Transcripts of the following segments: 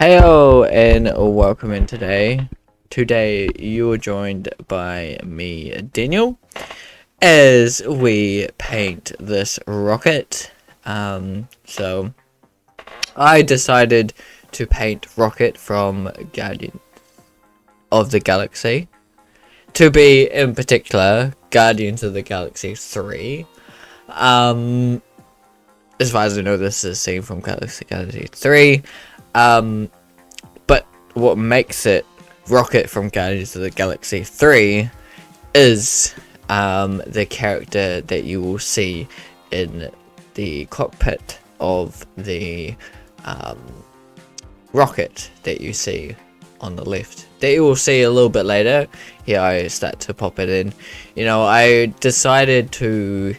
Heyo and welcome in today. Today you are joined by me, Daniel, as we paint this rocket. So I decided to paint Rocket from Guardian of the Galaxy. To be in particular, Guardians of the Galaxy 3. As far as I know, this is a scene from Galaxy 3. But what makes it Rocket from Guardians of the Galaxy 3 is the character that you will see in the cockpit of the rocket that you see on the left. That you will see a little bit later. Here I start to pop it in. You know, I decided to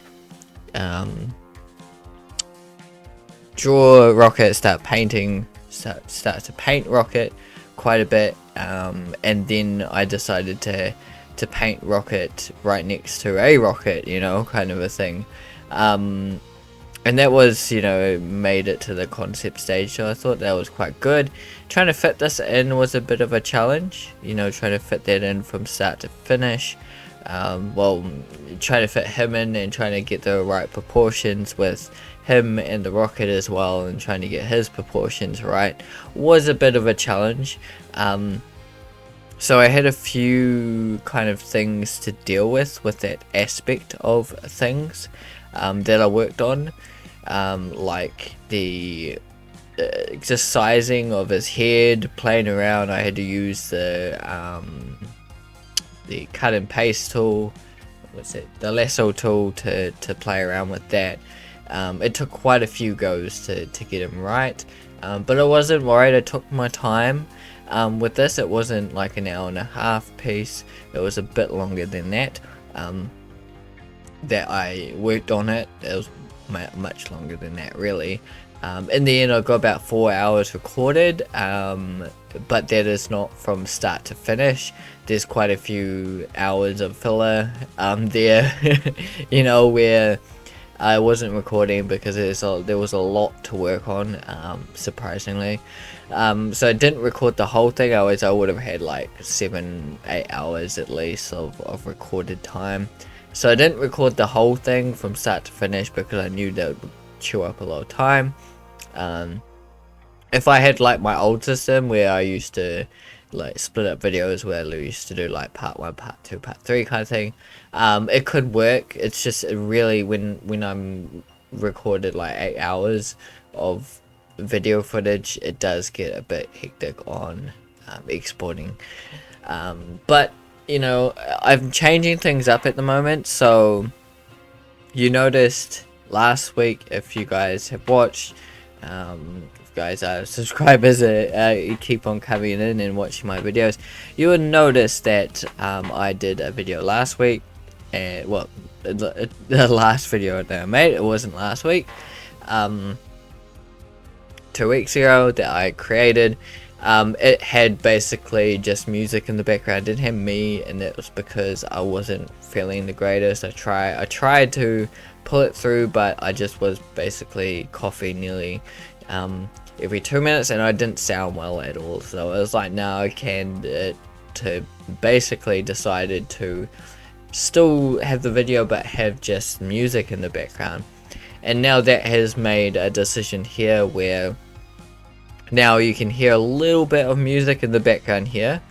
draw Rocket, start to paint Rocket quite a bit, and then I decided to paint Rocket right next to a rocket, you know, kind of a thing. And that was, you know, made it to the concept stage, so I thought that was quite good. Trying to fit this in was a bit of a challenge, you know, trying to fit that in from start to finish. Well, trying to fit him in and trying to get the right proportions with him and the rocket as well, and trying to get his proportions right was a bit of a challenge. So I had a few kind of things to deal with that aspect of things that I worked on, like the just sizing of his head, playing around. I had to use the cut and paste tool, the lasso tool to play around with that. It took quite a few goes to get him right, but I wasn't worried. I took my time with this. It wasn't like an hour and a half piece. It was a bit longer than that that I worked on it. It was much longer than that, really. In the end I got about 4 hours recorded, but that is not from start to finish. There's quite a few hours of filler there you know, where I wasn't recording because there was a lot to work on, surprisingly. So I didn't record the whole thing. I would have had like 7-8 hours at least of recorded time. So I didn't record the whole thing from start to finish because I knew that would chew up a lot of time. If I had like my old system where I used to like split up videos, where I used to do like part 1, part 2, part 3 kind of thing, it could work. It's just really when I'm recorded like 8 hours of video footage, it does get a bit hectic on exporting. But you know, I'm changing things up at the moment. So you noticed last week, if you guys have watched, if you guys are subscribers, you keep on coming in and watching my videos, you would notice that I did a video last week, and well, the last video that I made, it wasn't last week, 2 weeks ago, that I created. It had basically just music in the background. It didn't have me, and that was because I wasn't feeling the greatest. I tried to pull it through, but I just was basically coughing nearly every 2 minutes, and I didn't sound well at all. So I was like, no, I can to basically decided to still have the video but have just music in the background. And now that has made a decision here where now you can hear a little bit of music in the background here,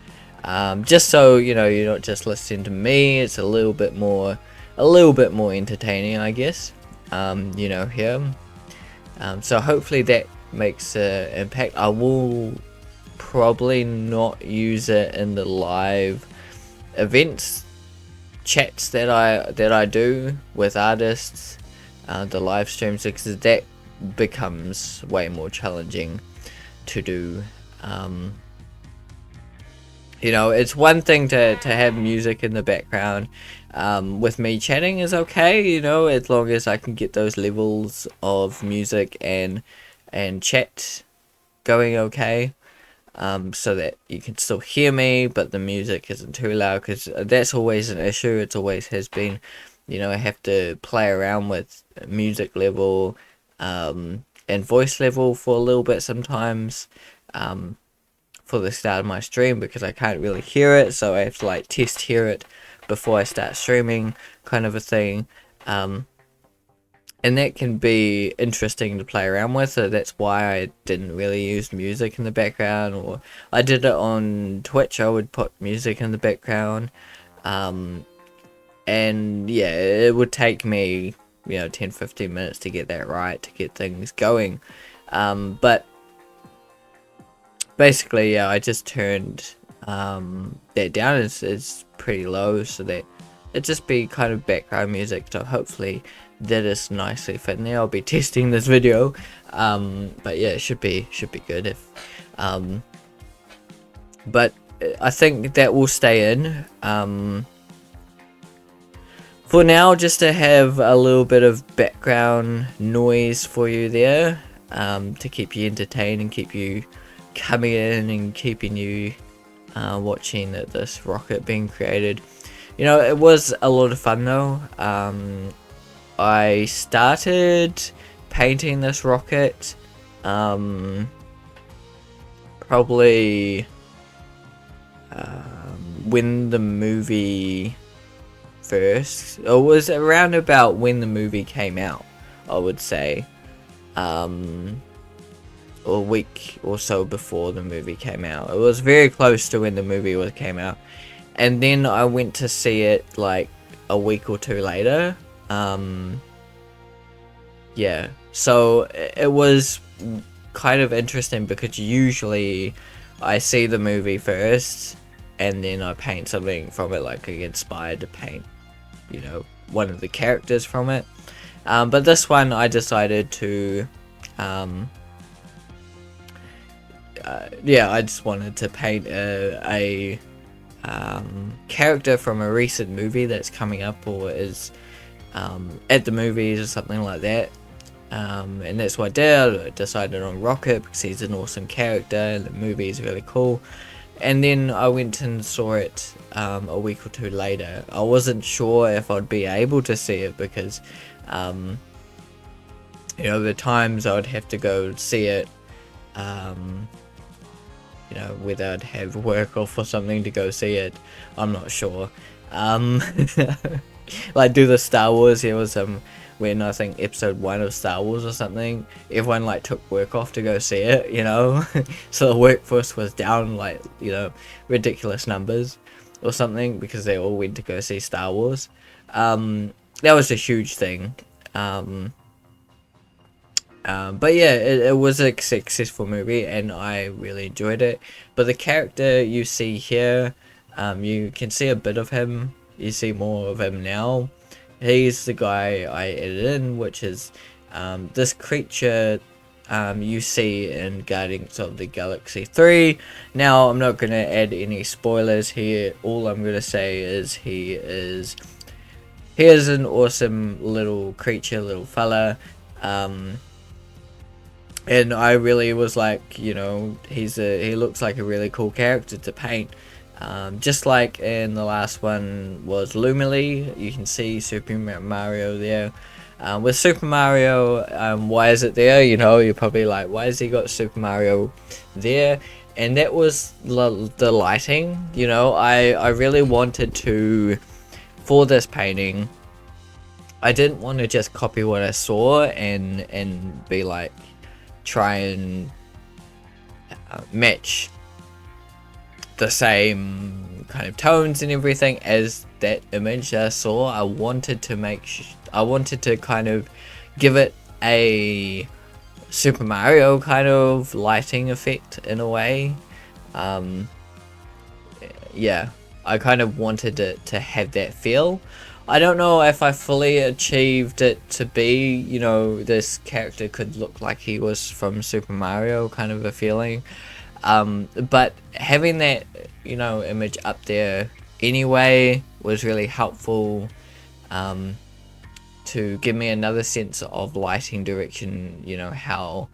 just so you know you're not just listening to me. It's a little bit more entertaining, I guess, you know, here. So hopefully that makes an impact. I will probably not use it in the live events chats that I do with artists, the live streams, because that becomes way more challenging to do. You know, it's one thing to have music in the background with me chatting is okay, you know, as long as I can get those levels of music and chat going okay, so that you can still hear me but the music isn't too loud, because that's always an issue. It always has been. You know, I have to play around with music level and voice level for a little bit sometimes, for the start of my stream because I can't really hear it, so I have to like test hear it before I start streaming, kind of a thing. And that can be interesting to play around with, so that's why I didn't really use music in the background, or I did it on Twitch, I would put music in the background. And yeah, it would take me, 10-15 minutes to get that right, to get things going. But basically, yeah, I just turned that down. It's pretty low, so that it just be kind of background music, so hopefully that is nicely fit in there. I'll be testing this video, but yeah, it should be good. If but I think that will stay in for now, just to have a little bit of background noise for you there, to keep you entertained and keep you coming in and keeping you watching this rocket being created. It was a lot of fun though. I started painting this rocket probably when the movie first, it was around about when the movie came out, I would say, or a week or so before the movie came out. It was very close to when the movie came out, and then I went to see it like a week or two later. Yeah, so it was kind of interesting because usually I see the movie first and then I paint something from it, like I get inspired to paint, one of the characters from it. But this one I decided to, yeah, I just wanted to paint a character from a recent movie that's coming up or is at the movies or something like that. And that's what I did. I decided on Rocket because he's an awesome character and the movie is really cool. And then I went and saw it a week or two later. I wasn't sure if I'd be able to see it because the times I would have to go see it, whether I'd have work off or something to go see it, I'm not sure. Like do the Star Wars, there was when I think episode 1 of Star Wars or something, everyone like took work off to go see it, so the workforce was down like, ridiculous numbers or something because they all went to go see Star Wars. That was a huge thing. But yeah, it was a successful movie and I really enjoyed it. But the character you see here, you can see a bit of him. You see more of him now. He's the guy I added in, which is this creature you see in Guardians of the Galaxy 3. Now, I'm not going to add any spoilers here. All I'm going to say is he is an awesome little creature, little fella. And I really was like, he looks like a really cool character to paint. Just like in the last one was Lumily, you can see Super Mario there. With Super Mario, why is it there? You're probably like, why has he got Super Mario there? And that was the lighting. I really wanted to, for this painting, I didn't want to just copy what I saw and be like, try and match the same kind of tones and everything as that image I saw. I wanted to kind of give it a Super Mario kind of lighting effect in a way. Yeah, I kind of wanted it to have that feel. I don't know if I fully achieved it to be, this character could look like he was from Super Mario kind of a feeling. But having that, image up there anyway was really helpful to give me another sense of lighting direction, how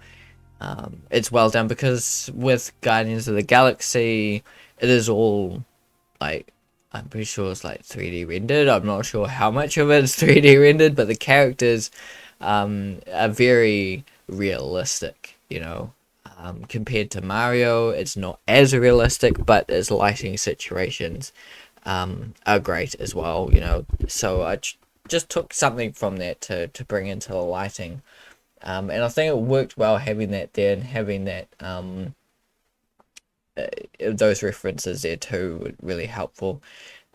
it's well done, because with Guardians of the Galaxy, it is all like, I'm pretty sure it's like 3D rendered. I'm not sure how much of it is 3D rendered, but the characters are very realistic, Compared to Mario, it's not as realistic, but its lighting situations are great as well, you know. So I just took something from that to bring into the lighting. And I think it worked well having that there and having that those references there too were really helpful.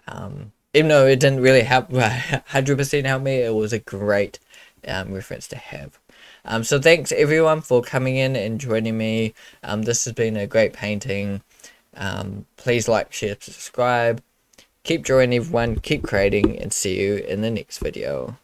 Even though it didn't really help 100% help me, it was a great reference to have. So thanks everyone for coming in and joining me. This has been a great painting. Please like, share, subscribe. Keep drawing everyone, keep creating, and see you in the next video.